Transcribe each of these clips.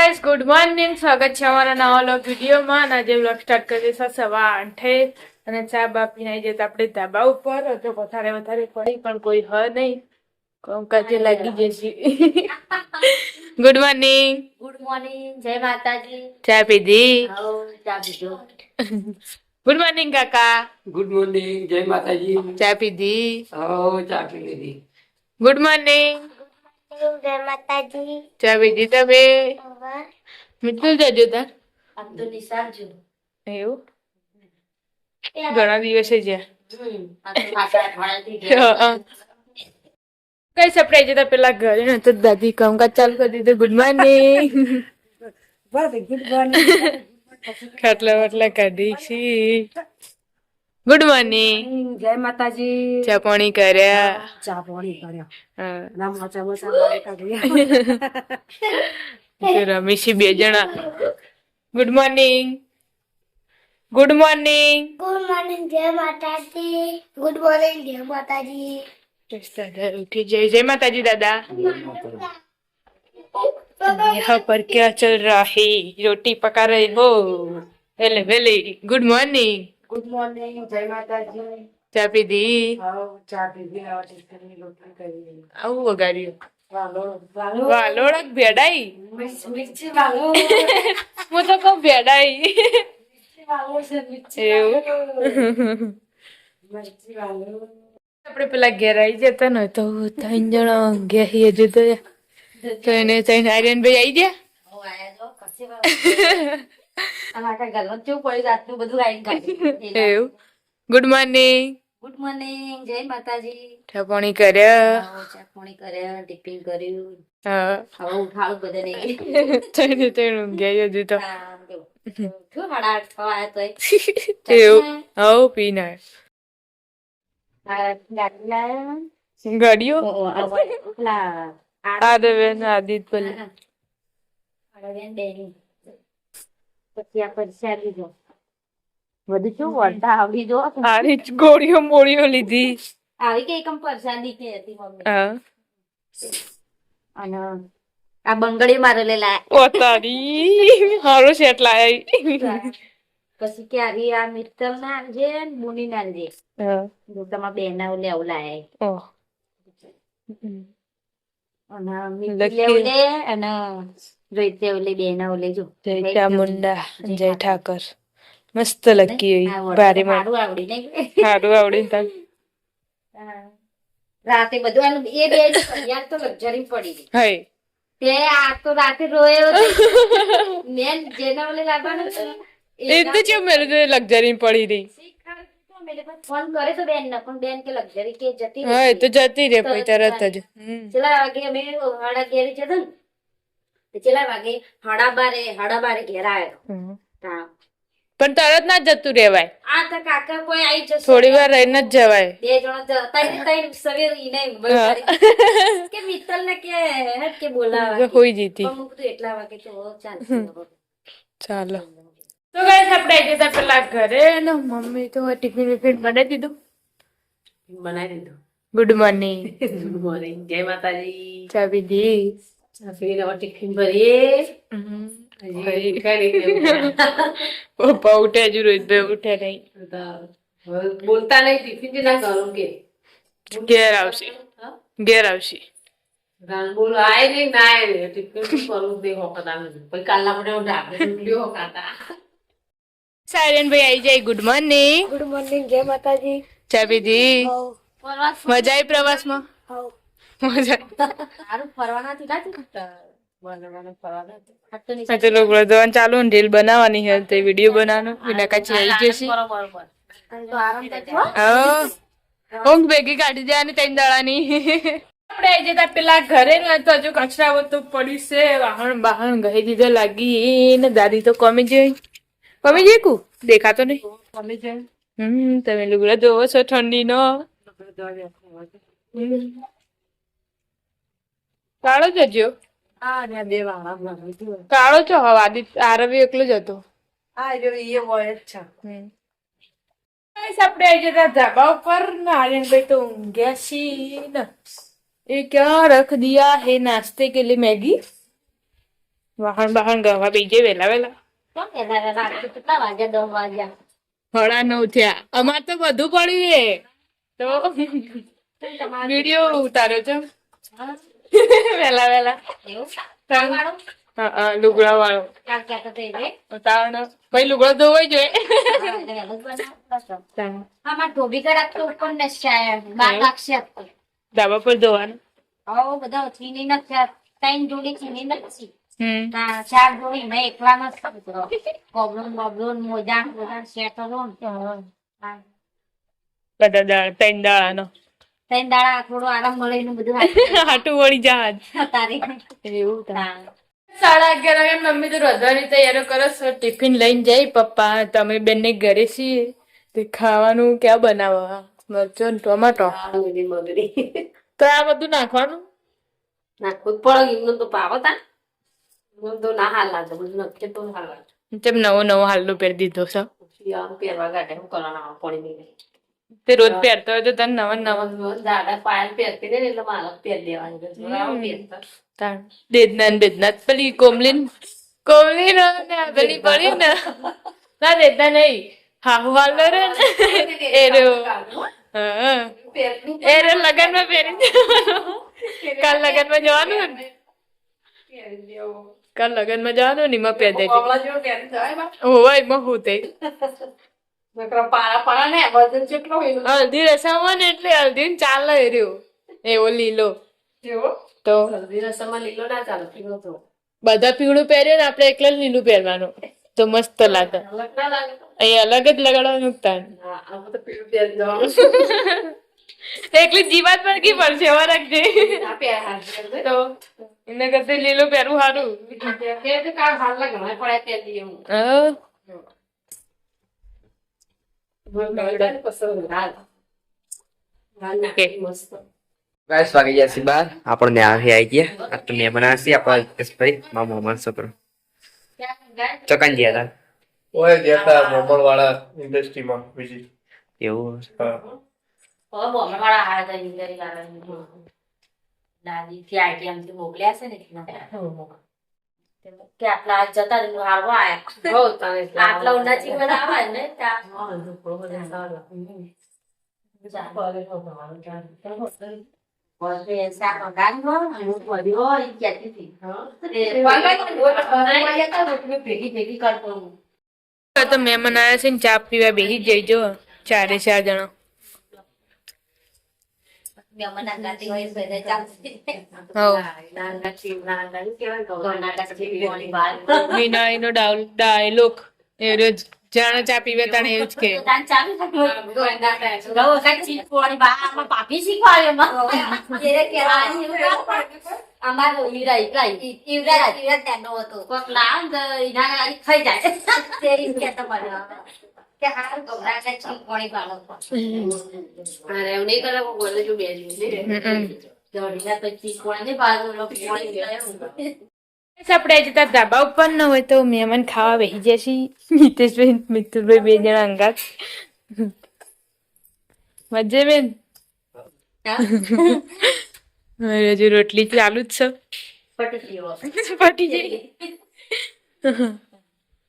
Guys good morning, સ્વાગત છે અમારા નવા વ્લોગ વિડીયોમાં. આજે વ્લોગ સ્ટાર્ટ કરીએ છીએ 8:30 અને ચા બા પીને આવી જતા આપણે ધાબા ઉપર. તો વધારે પડી પણ કોઈ હ નહીં, કામકાજે લાગી જશે. Good morning. ગુડ મોર્નિંગ, જય માતાજી. ચા પીધી? ચા પીધો. ગુડ મોર્નિંગ કાકા. ગુડ મોર્નિંગ, જય માતાજી. ચા પીધી? ચા પી લીધી. Good morning. જય માતાજી. ચા પીધી તમે? મિત્તલ જજો તાર. આમ તો નિશાળ છું. એવું ઘણા દિવસે જ્યાં કઈ સરપ્રાઈઝ હતા પેલા ઘરે ને તો દાદી કામકાજ ચાલુ કરી દીધું. Good morning. ખાટલા વાટલા કાઢી છે. Good morning. જય માતાજી. ચા પાણી કર્યા? ચા પાણી કર્યા. રમેશી બે જણા. Good morning. Good morning. Good morning, જય માતાજી. ગુડ મોર્નિંગ, જય માતાજી. દાદા ઉઠી જાય. જય માતાજી દાદા. यहाँ पर क्या चल रहा है? रोटी पका रहे हो? वेले वेले. Good morning. ગુડ મોર્નિંગ, જય માતાજી. ચા પીધી? ચા પીધી. ટિફિનની રોટલી કરી. આવું વગાડ્યું. વાલોળ વાલોળક ભેડાઈ. મિર્ચી વાલોળ. હું તો કહું ભેડાઈ. એવું મિર્ચી વાલોળ. આપણે પેલા ઘેર આવી જતા ને તો 3 જણા ગયા હજુ તો એને આર્યનભાઈ આવી ગયા. એવું. Good morning. ગુડ મોર્નિંગ, જય માતાજી. ચા પાણી કર્યા? ચા પાણી કર્યા, ટિફિન કર્યું. હા. હવે ઉઠાડું બધાને. ત્રણ ઊંઘ્યા હજુ તો. શું 8:30 થવા આવ્યા તોય. એવું. હવ પીને ગાડીઓ આદવેન આદિત પેલી પછી આ પરીક્ષા લીધો બધું શું વળતા આવડી જો આની જ ગોળીઓ મોળીઓ લીધી. આવી કઈ કમ પરસાદી કે હતી મમ્મી. હા. અને આ બંગડી મારેલે લાયા. ઓ તારી હારો સેટ લાયા. પછી કે આવી આ મિત્તલ ના આલજે ને મુની ના આલજે. હા. જો તમારા બેન ના લેવું લાયા. ઓહ. અને મિત્તલ લેવું લે અને રોહિતે ઓલે બેન ઓલે જો જય ચામુંડા જય ઠાકર. મસ્ત લકી હોય. ભારે મારું આવડી નહીં. સારું આવડી તને. રાતે બધું આનું એ બે યાર તો લક્ઝરી પડી ગઈ. હાય તે આ તો રાતે રોયો મેં જેના ઓલે લાવવાનું એ તો છે મેરે તો લક્ઝરી પડી રહી. ફોન કરે તો બેન ને પણ બેન કે લક્ઝરી કે જતી હા એ તો જતી રે પછી તરત જ. છેલ્લા વાગે અમે 11:30 જતા ને છેલ્લા વાગે 12:30 ઘેર આવ્યો. પણ તરત ના જતું રેવાય. આ તો કાકા કોઈ આવી જશે થોડી વાર રહીને જ જવાય. બે જણા જતા સવેર ઈને કે મિત્તલ ને કે બોલાવા હોઈ જીતી. અમુક તો એટલા વાગે તો ચાલશે. ચાલો તો ગાઈસ આપણે આવી જતા પેલા ઘરે ને મમ્મી તો ટિફિન વિફિન બનાવી દીધું. બનાવી દીધું. Good morning. ગુડ મોર્નિંગ, જય માતાજી. ચા પીધી? ચા પીને હવે ટિફિન ભરીએ. પપ્પા ઉઠ્યા જ રોહિતભાઈ ઉઠ્યા નહીં. બોલતા નહીં ટિફિન જે ના કરું કે ઘેર આવશે. ઘેર આવશે. બોલો આય નહીં ના આય ટિફિન કરું દે હોકતા નથી પછી કાલના પડે ડાબે રોટલીઓ હોકાતા. સાયરન ભાઈ આવી જાય. Good morning. ગુડ મોર્નિંગ, જય માતાજી. ચા પીધી? મજા આવી પ્રવાસમાં? મજા સારું ફરવાના થી તો લોકો જવાનું ચાલુ ને રીલ બનાવવાની છે તે વિડીયો બનાવવાનો વિના કાચી આવી જશે. ઊંઘ ભેગી કાઢી દેવાની 3 દાડાની. આપણે આવી જતા પેલા ઘરે ને તો હજુ કચરા બધું પડ્યું છે. વાહણ બાહણ ગઈ દીધે લાગી ને દાદી તો કમી જઈ કુ દેખાતો નહીં. તમે લુગડા જોવો છો ઠંડી નો. કાળો જજો. કાળો છો હવે આરવી એકલો જ હતો. આપણે આવી જતા ધાબા ઉપર ને આર્યનભાઈ તો ઊંઘ્યા છીએ ને. ये क्या रख दिया है नाश्ते के लिए मैगी? વાહન ગવા બીજે વેલા વેલા કેમ વહેલા વહેલા? આજે કેટલા વાગ્યા? 10 વાગ્યા. 9:30 થયા. અમાર તો બધું પડ્યું છે તો વિડીયો ઉતાર્યો છે હા, વેલા વેલા એવું? વાળું? લુગડા વાળો કાલ કહેતો હતો એટલે. ઉતારવાનો ભાઈ લુગડો ધોવાઈ જોઈએ હા, એટલે વહેલું જ બનાવવું પડશે. હા, મારે ધોબી કડાક તો ઉપર ને છે. 12 લાગશે આજ તો. ધાબા પર ધોવાનું. હવ બધા ચીની નથી. 3 જોડી ચીની નથી. 4 જોડી મેં એકલા નથી. કોબલોન મોજા સ્વેટરો. બધા 3 દાડાનો 3 દાડા થોડો આરામ મળે એનું બધું હાટું વળી જહાજ તારે એવું 11:30 વાગે મમ્મી તો રોધવાની તૈયારી કરો છો. ટિફિન લઈને જાય પપ્પા. તમે બંને ઘરે છીએ તે ખાવાનું ક્યાં બનાવવા? મરચો ને ટોમાટો તો આ બધું નાખવાનું. નાખવું પડે એમનું તો પાવતા તો ના હાલ લાગે બધું નક્કી તો હાલ લાગે જેમ નવો હાલનો પહેરી દીધો છે. પહેરવા ગાડે શું કરવાના પડી નહીં તે રોજ પહેરતો હોય તો તને નવા દાદા પાયલ પહેરતી ને એટલે મારે પહેર દેવાની દેદના ને બેદના પેલી કોમલીન ને આ પેલી પડી ને ના દેદના નહીં હાહુ હાલો રે ને એ રહ્યો લગન માં પહેરી જવાનું. કાલ લગન માં જવાનું ને કાલ લગન માં જવાનું ને એમાં પહેરી દેજે. હોવા એમાં હું તે હલ્દી રસમ હોય ને એટલે હલ્દી ને ચાલે રહ્યો એવો લીલો તો હલ્દી રસમમાં લીલો ના ચાલે પીળો તો બધા પીળું પહેર્યું ને આપડે એકલા જ લીલું પહેરવાનું તો મસ્ત લાગે. અલગ ના લાગે અહીં અલગ જ લગાડવાનું તાન. હા આવું તો પીળું પહેરી જવાનું એકલી જીવાત પણ કી પડશે એવા રાખજે આ પહેર તો એને કરતા લીલું પહેરવું સારું. કાળ હાલ લાગે મને પડે પહેર દઈએ હું ગાઈસ વાગી ગયા છે 12. આપણને આવી ગયા આ તો મેં બનાવી આપણા જસભાઈ મામા મામા છોકરો ચોકન ગયા હતા ઓય ગયા હતા મોમણવાળા ઇન્ડસ્ટ્રીમાં વિઝિટ. એવું હા દાદી થી આઈટીએમ થી મોકલ્યા છે ને કે આટલા આજ જતા રહ્યું હારવા આયા આટલા ઊંડા ચીકણ આવે ને તો મહેમાન આવ્યા છે ને ચા પીવા બેસી જઈજો 4 જણા. વિનાય નો ડાયલોગ એ રોજ જાણે ચા પીવે તાણે એવું જ કે પાપી શીખવાડ્યો અમારો ઈવરાજ તેનો હતો કોક લાવ ઇના ખાઈ જાય તે કેતો પડ્યો કે હાર ગોબરાને ચીપોણી પાડો અરે એવું નહીં કરે બોલે જો બે દોડીના તો ચીપોણી પાડો પાણી આપણે જતા ધાબા ઉપર ન હોય તો મહેમાન ખાવા બેસી જશે. મિતેશભાઈ મિતુલભાઈ 2 જણા અંગાત મજે બેન હજુ રોટલી ચાલુ જ છે પટી જાય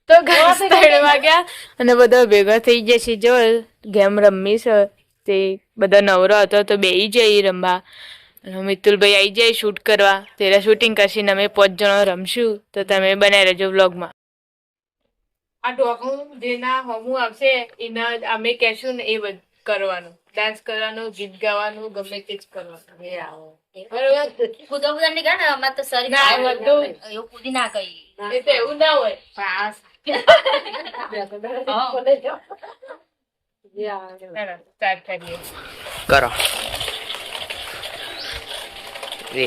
તો ઘાસ 3 વાગ્યા અને બધા ભેગા થઈ જશે. જો ગેમ રમી છે તે બધા નવરો હતો તો બેસી જઈ રમવા. મિતુલભાઈ આવી જાય શૂટ કરવા. તેરા શૂટિંગ કરશીને અમે 5 જણા રમશું તો તમે બનાવી રહેજો વ્લોગમાં. આ ઢોકળું જેના હમું આવશે એના અમે કહેશું ને એ બધું કરવાનું. ડાન્સ કરવાનું, ગીત ગાવાનું, ગમે તે જ કરવાનું. એ આવો બરોબર કુદો કુદા ની ગાને અમાર તો સરી ના, બધું. એવું કુદી ના કઈ એ તો એવું ના હોય. પાસ સ્ટાર્ટ કરીએ. કરો એ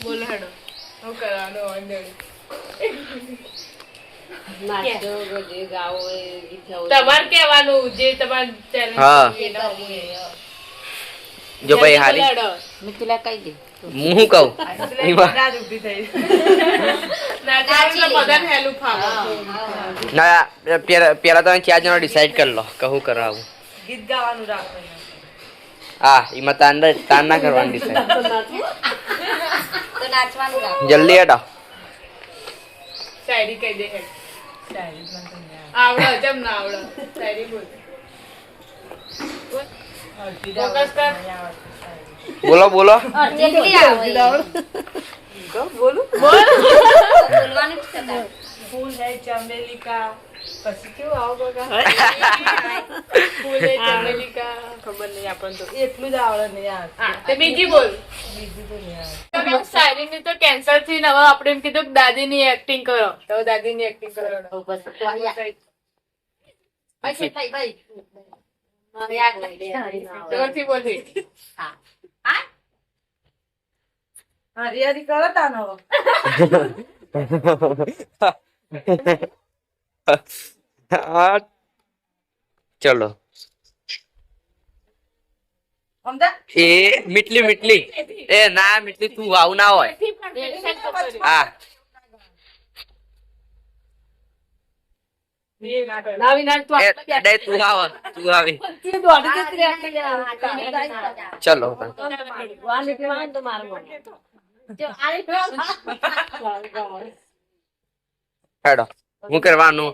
બોલો હેડો શું કરવાનું અંદર નાચો જે ગાવો એ ગીત ગાવો તમારે કહેવાનું જે તમારે challenge હા. કરવી એના હોય. જો ભાઈ હારી લડો. મિતુલા કઈ દે હું શું કહું એમાં ના ઊભી થઈ. ના ચાલો બધાને હેલું ફાવો. ના પેલા તમે 4 જણા ડિસાઈડ કરી લો કહું કરાવું ગીત ગાવાનું રાખો હા એમાં તાન ના કરવાની છે તો નાચવાનું રાખ. જલ્દી હેડો શાયરી કહી દે હેડ. આવડે જમ ના આવડે શાયરી બોલ ફોકસ કર બોલો બોલો જેટલી આવે. બોલ. બોલવાનું જ છે તારે. ફૂલ હે ચમેલી કા પછી કેવું આવો બગા ફૂલ હે ચમેલી કા ખબર નહીં આપણને તો એટલું જ આવડે નહીં યાર. હા તે બીજી બોલ. શાયરીની તો કેન્સર થી હવે આપણે એમ કીધું કે દાદીની એક્ટિંગ કરો તો દાદીની એક્ટિંગ કરો. બસ તો અહીંયા. ભાઈ ભાઈ ભાઈ. હવે યાદ લઈ દે. જોરથી બોલતી. હા. હા? હરિયારી કરો તાનો. હા ચલો એ મીટલી મીટલી એ ના મીટલી તું આવું ના હોય હા એ તું આવ તું આવી ચલો હેડો હું કરવાનું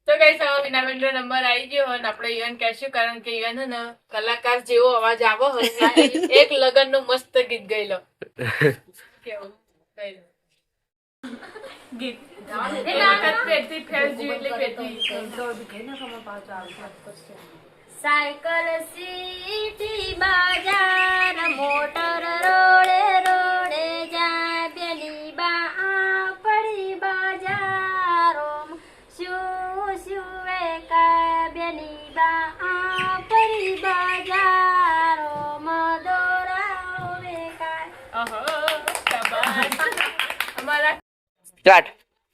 તો કઈ સવા વિનાબેન નો નંબર આવી ગયો અને આપણે ઈવન કહેશું કારણ કે ઈવન હે ને કલાકાર જેવો અવાજ આવો હોય એક લગન નું મસ્ત ગીત ગયેલો કેવું ગયેલો ગીત પેટી ફેરજી એટલે પેટી સાયકલ સીટી બજાર મોટર રોડે રોડે જાય પેલી બા પડી બજારો શું શું વેકા બેની બા પડી બજારો મદોરા વેકા. અમારા સ્ટાર્ટ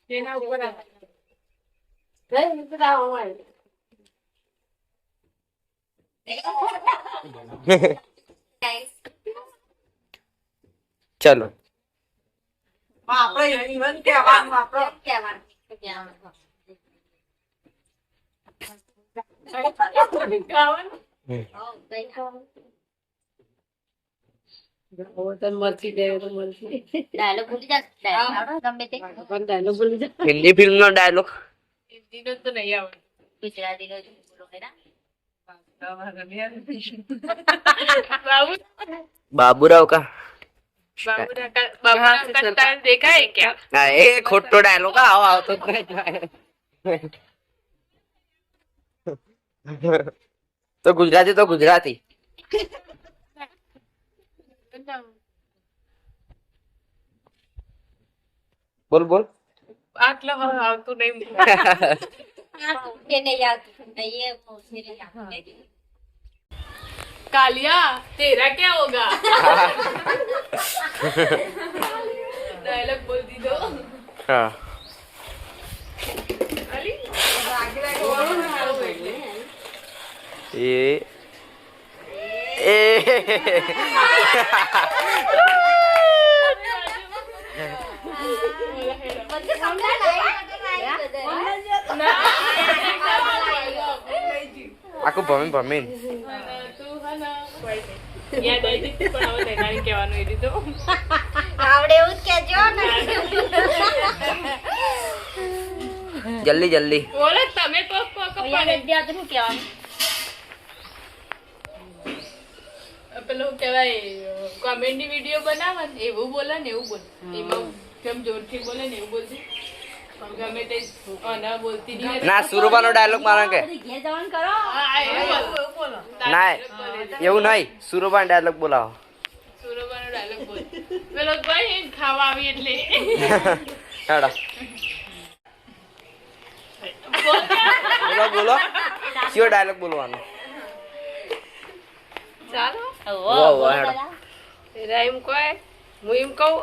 તેના ઉપર ચલો મરચી દે તો મરચી ડાયલોગ ભૂલી જા. ડાયલોગ ગમે તે પણ ડાયલોગ બોલી જા. હિન્દી ફિલ્મ નો ડાયલોગ હિન્દીનો તો નહીં આવડે. ગુજરાતીનો જ બોલો હેડા. બાબુ બાબુરાવ કા બાબુના કંટાળ દેખાય ક્યાં હા એ ખોટો ડાયલોગ આવો આવતો જ નહીં. તો ગુજરાતી તો ગુજરાતી બોલ બોલ આટલો હવે આવતું નહીં. કે નહીં આવતું નહીં એ મોસી નહીં આવતું. कालिया तेरा क्या होगा डायलॉग बोल दी दो હા अली એ એ બધું સમજાય આખું ભમીન ભમીન તું હના યાદ આવી હતી પણ હવે તેનાની કહેવાનું એ દીધું આવડે એવું જ કહેજો ને. જલ્દી જલ્દી બોલો તમે કોક અહીંયા વિદ્યા તો શું કહેવાનું? પેલું કહેવાય કોમેડી વિડીયો બનાવે ને એવું બોલે ને એવું બોલ એમાં કેમ જોરથી બોલે ને એવું બોલતી ગમે તે ના બોલતી નહીં. ના સુરબાનો ડાયલોગ મારો કે ઘેર જવાનું કરો. હા, એવું બોલો. ના એવું નહીં સુરબાનો ડાયલોગ બોલાવો સુરબાનો ડાયલોગ બોલ પેલો ભાઈ ખાવા આવી એટલે હેડો બોલો બોલો કયો ડાયલોગ બોલવાનો ચાલો વાહ વાહ હેડો એરા એમ કોઈ હું એમ કહું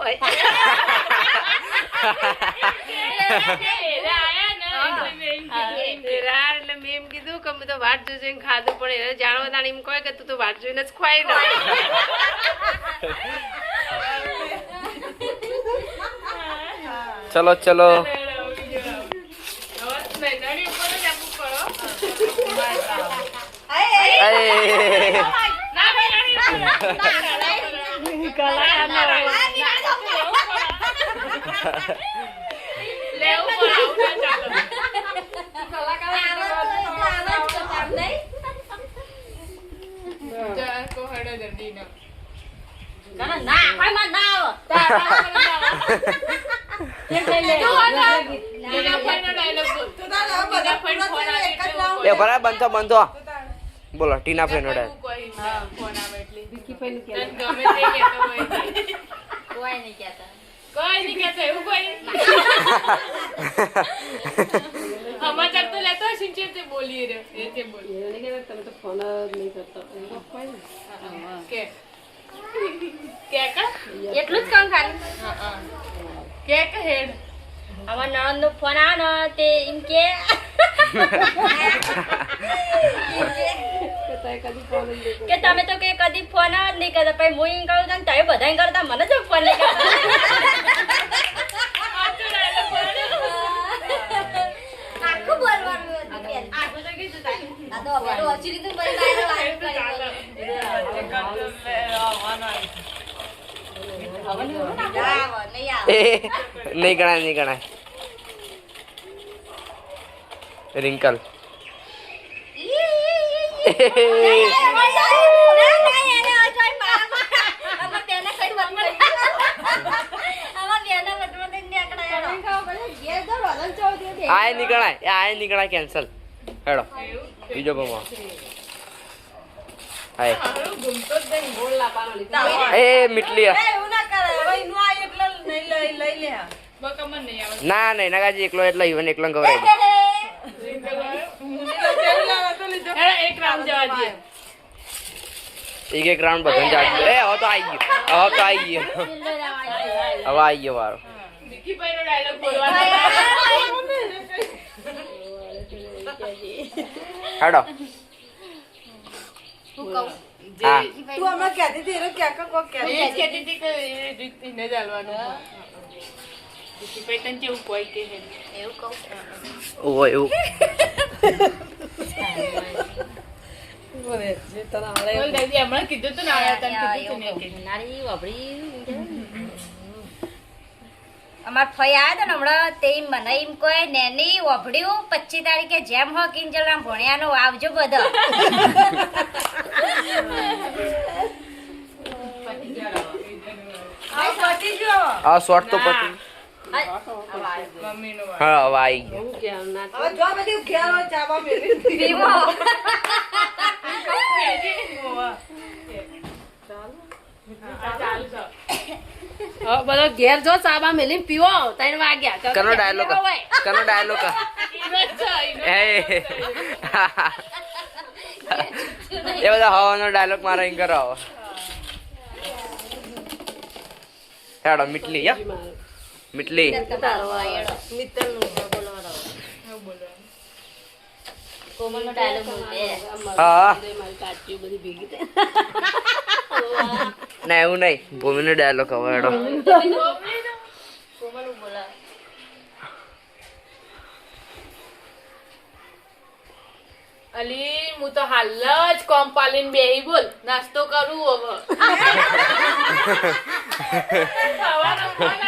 એટલે મેં એમ કીધું કે મેં તો વાટ જોઈને ખાધું પણ એને જાણવા તાણે એમ કહે કે તું તો વાટ જોઈને જ ખવાય ને ચલો ચલો ના ભાઈ લેવું પણ ચાલો કો હડો જલ્દી ના એ બરાબર બનતો બનતો બોલો ટીના ફ્રેન્ડ ઓડે ફોન આવે એટલે કોઈ ગમે તે કહેતો હોય નહીં કહેતા કોઈ નહીં કહેતો એવું કોઈ સમાચાર તો લેતો હશે ને તે બોલી રહ્યો એ તે બોલી તમે તો ફોન જ નહીં કરતા કે કા એટલું જ કામ ખાલી કે હેડ અમાર નણંદ નો ફોન આવે ને તે એમ કે કે તમે તો કે કદી ફોન જ નહીં કરતા પછી હું એમ કહું છું તમે બધા કરતા મને જ ફોન નહીં કરતા આખું બોલવાનું આખું તો કીધું આ તો આપણે ઓછી રીતે નહીં ગણાય નહીં ગણાય રિંકલ આય નીકળાય કેન્સલ હેડો બીજો બમો હાય એ મિટલી ના નહીં નગાજી એકલો એટલે ઈવન એકલો ગવરાય એક રાઉન્ડ જવા દે એક રાઉન્ડ બધાને જાડે એ હવે તો આવી ગયો હવે આવી ગયો વારો વિકીભાઈ નો ડાયલોગ બોલવાનો હેડો હા એ જ કહેતી હતી કે એ રીતથી ન ચાલવાનું વિકીભાઈ તને કેવું કોઈ કે છે એવું કહું ઓહો એવું બોલ દાદી હમણાં કીધું તું ને આવ્યા તને કીધું તું ને નારી વાપરી અમાર ફઈ આવ્યા હતા ને હમણાં તે મને એમ કોઈ નેની વાપડ્યું 25 તારીખે જેમ હો કિંજલરામ ભણ્યાનો આવજો બધા આ શોર્ટ તો પતી મમ્મીનો હા હવે આવી ગયો બધો ઘેર જો ચાબા મેલી પીવો 3 વાગ્યા કનો ડાયલોગ એ બધા હવાનો ડાયલોગ મારા અહીં કરો હેડો મિટલી યા મિટલી કોમલનો ડાયલોગ બોલતે હા મારી કાચી બધી ભેગી થઈ ના એવું નહીં ભૂમિનો ડાયલોગ હવે હેડો કોમલ બોલા અલી હું તો હાલ જ કોમ પાલીને બેહી બોલ નાસ્તો કરું હવે ખાવાનો ફોન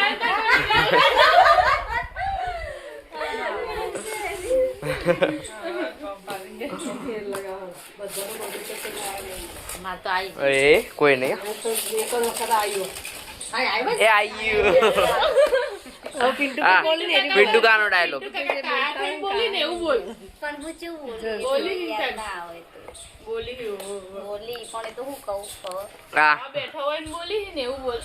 માર તો આઈ એ કોઈ નહીં એ આવ્યું હા પિન્ટુ કાનો ડાયલોગ બોલીને એવું બોલ પણ હું ચેવું બોલી ના આવે તો બોલી બોલી પણ એ તો હું કહું હા આ બેઠો હોય ને બોલી ને એવું બોલ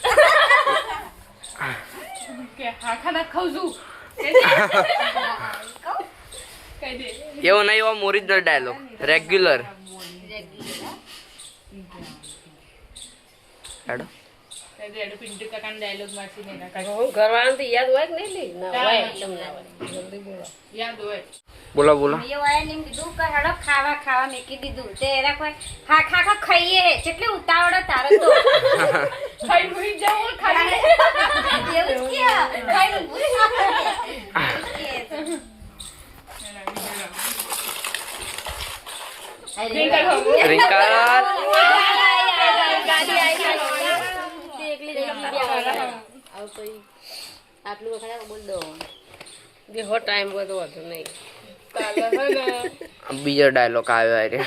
કે હા ખાના ખાઉં છું કહી દે એવું નહીં એવો ઓરિજિનલ ડાયલોગ રેગ્યુલર હેડો કહી દે એડો પિન્ટુ કાકાનો ડાયલોગ મારથી ને કાકા ઘરવાળાને તો યાદ હોય કે નહીં ના હોય એકદમ ના હોય જલ્દી બોલો યાદ હોય બોલો બોલો મેં વાયા ને કીધું કે હેડો ખાવા મેકી દીધું તે એરા કોઈ ખા ખાઈએ કેટલી ઉતાવળ તારે તો ખાઈ ભૂઈ જાવ ખાઈ એવું જ કે ખાઈને ભૂલી રિંકલ આટલું વખત બોલ દો જે હો ટાઈમ હોય તો વાંધો નહીં. બીજો ડાયલોગ આવ્યો અરે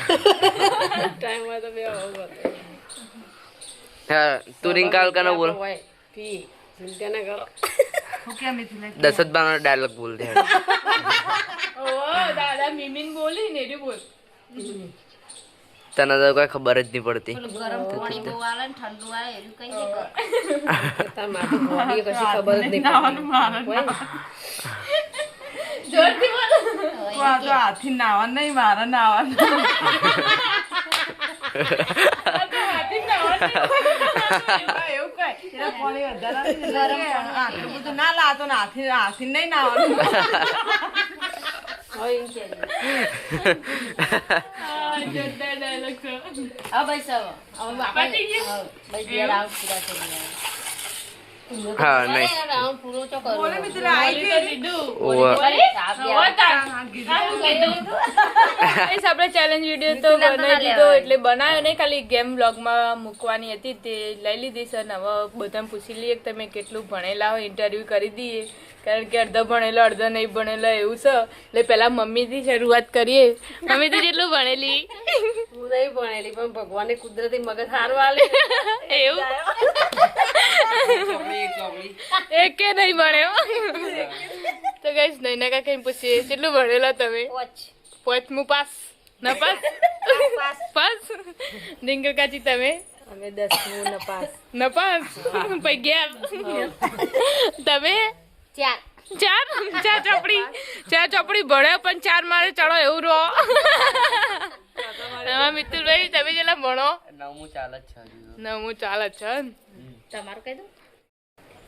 ટાઈમ હોય તો બે આવું વાંધો. હા તું રિંકલ કનો બોલ હોય પી ચિંતા ના કરો. 10 બાર ડાયલોગ બોલ દે ઓ દાદા મિમીન બોલી ને રે બોલ. તને તો કઈ ખબર જ નહીં પડતી. ગરમ પાણી બહુ આવે ને ઠંડુ આવે એવું કઈ દે તાર માથે બોડી કશી ખબર જ નહીં પડતી. જોરથી બોલ. હાથી નાવા નહીં મારા નાવા એવું કઈ એના પાણી વધારે ગરમ આટલું બધું ના લાતો ને હાથી હાથી નહીં નાવાનું જોરદાર dialogue છે. હવે ભાઈ સવ હવે બાપા પતી ગયું? ભાઈ ઘેર આવ પૂરા થઈ ગયા હા નહીં રાઉન્ડ પૂરો તો કરો બોલે મિત્ર આવી બોલી તો દીધું. ઓવા. સાફ હવે તાર. Guys, આપણે ચેલેન્જ વિડીયો તો બનાવી દીધો એટલે બનાવ્યો નહીં, ખાલી ગેમ બ્લોગમાં મૂકવાની હતી તે લઈ લીધી છે. હવે બધાને પૂછી લઈએ કે તમે કેટલું ભણેલા હોય, ઇન્ટરવ્યુ કરી દઈએ, કારણ કે અડધો ભણેલો અડધો નહીં ભણેલો એવું છે. એટલે પેલા મમ્મીથી શરૂઆત કરીએ. મમ્મી તું કેટલું ભણેલી? હું નહીં ભણેલી પણ ભગવાને કુદરતી મગજ સારું આલે. એવું એક કે નહીં ભણ્યો તો ગાઈસ નૈના કાકા પૂછીએ કેટલું ભણેલા તમે? પાંચમું પાસ ન પાસ? પાસ. ડિંગલ કાચી તમે? અમે 10મું ન પાસ. ન પાસ પછી ગયા તમે? ચાર ચાર ચોપડી ભણ્યો પણ 4 મારે ચડો એવું રહો. મિતુલભાઈ તમે જેટલા ભણો? 9મું ચાલે છે 9મું ચાલે છે. તમારું કહી દો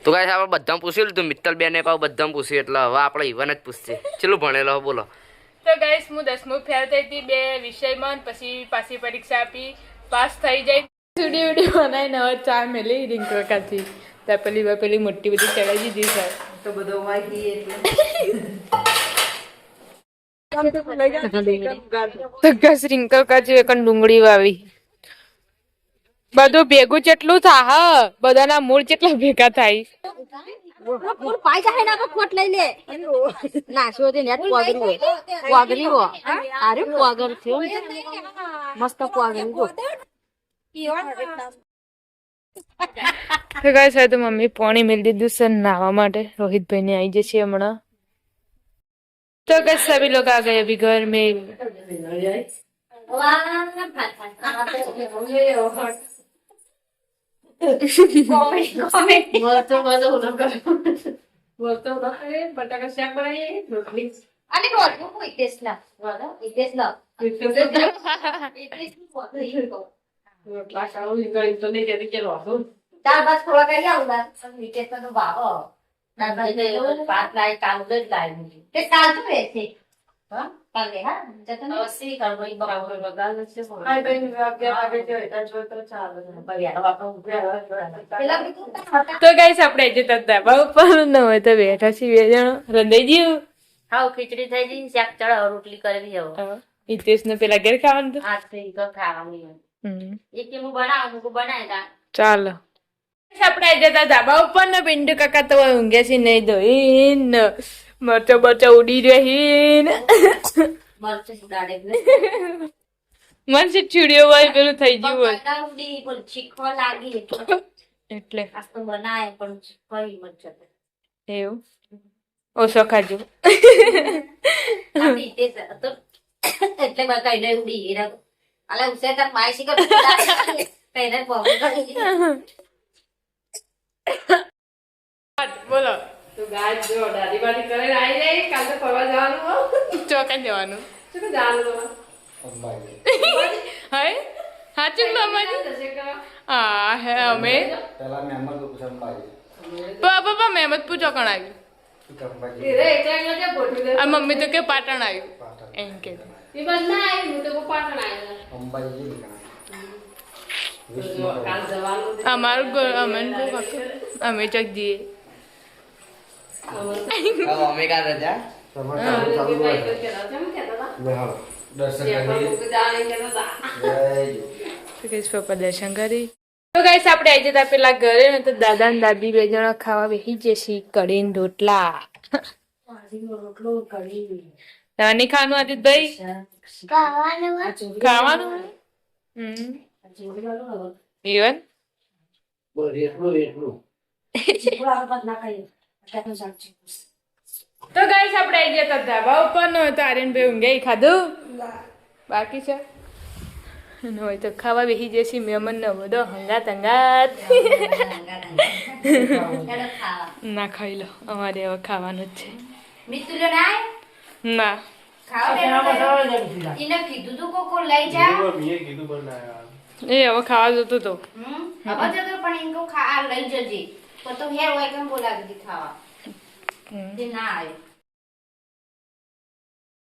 તો ગાઈસ આપણે બધાને પૂછી લીધું. મિત્તલ બેન ને પાછું બધાને પૂછ્યું એટલે હવે આપણે ઈવન જ પૂછશે. ચેટલું ભણેલો બોલો? તો ગાઈસ હું 10મું ફેલ થઈ હતી 2 વિષયમાં, પછી પાછી પરીક્ષા આપી પાસ થઈ જાય. વિડીયો બનાવીને હવે ચા મેલી રિંકલ કાચી પેલી મોટી બધી ચડાવી દીધી સર. તો બધો વાગી તો ગસ રિંકલ કાચી એક ડુંગળી વાવી. બધું ભેગું કેટલું થા બધાના મૂળ કેટલા ભેગા થાય? પૂર પાઈ જાય ના કોટ લઈ લે નાસો તે નેટ પોગરી હો અરે પોગર થયો મસ્ત પોગરી હો તો ગાઈસ હવે તો મમ્મી પાણી મેળ દીધું છે નાવા માટે. રોહિતભાઈ ને આવી જશે હમણાં. તો ગાઈસ સभी लोग आ गए अभी घर में. બટાકા શાક બનાવીએ રોટલી. અને રોટલું કોઈ ટેસ્ટ ના રોટલા ખાવું નીકળી તો નહીં જતી કે રોટલું. દાળ ભાત થોડા કરી આવું ટેસ્ટ તો ભાવો દાળ ભાત ભાત લાય કાલ જ લાય તે કાલ તો રહેશે હા કાલે હા જતન અવશ્ય કરવો બરાબર બધા છે આ બેન વાગે જો એટલે જો તો ચાલે પેલા બીજું તો ગાઈસ આપણે જતા ધાબા ઉપર ન હોય તો બેઠા છીએ 2 જણ. રંધાઈ ગયું? હાવ ખીચડી થઈ ગઈ શાક ચડાવ રોટલી કરી જાવ હિતેશ ને પેલા ઘેર ખાવાનું હતું. આ થઈ તો ખાવાની એક કે હું બનાવું હું બનાવ્યા ચાલો આપણે જતા ધાબા ઉપર ને પિંડુ કાકા તો ઊંઘ્યા છે નહીં ધોઈન મરચો બરચો ઉડી રહી મરચું સુડાડે મન છે ચીડિયો હોય પેલું થઈ ગયું હોય ઉડી પણ ચીખવા લાગી એટલે આ તો બનાય પણ કઈ મરચું એવું ઓછો ખાજો. એટલે મેં કઈ નહીં ઉડી ગઈ અલે ઉસે તાર માય શીખર પહેરે બોલો તો ગાય જો દાદી બાદી કરીને આવી જાય કાલ તો ફરવા જવાનું હો. ચોકન જવાનું શું જવાનું હાય સાચું મામાજી? હા હે અમે પપ્પા મહેમદ પૂછો કોણ આવ્યું? આ મમ્મી તો કે પાટણ આવ્યું એમ કે એ બસ ના આવી હું તો પાટણ આવ્યા કાલ જવાનું અમારું અમે ચક જઈએ. અમે કાં રજા તો કહીશ પપ્પા દર્શન કરી તો ગાઈસ આપણે આવી જતા પેલા ઘરે ને તો દાદા ને દાદી 2 જણા ખાવા બેસી જશે કઢી ને રોટલા નાની ખાવાનું આદિતભાઈ ખાવાનું ઇવન તો ગાઈસ આપણે આવી જતા ધાબા ઉપર નો તો આર્યનભાઈ ઊંઘે ખાધું બાકી છે અને હોય તો ખાવા બેસી જશે મહેમાન ને બધો હંગાત ના ખાઈ લો અમારે હવે ખાવાનું જ છે મિતુલે ના ના એને કીધું તું કોકો લઈ જા મેં કીધું પણ ના આવ્યા. એ હવે ખાવા જતો તો હવે જતો પણ એને ખા લઈ જજે તો હેર હોય કેમ બોલાવી દી ખાવા તે ના આવ્યો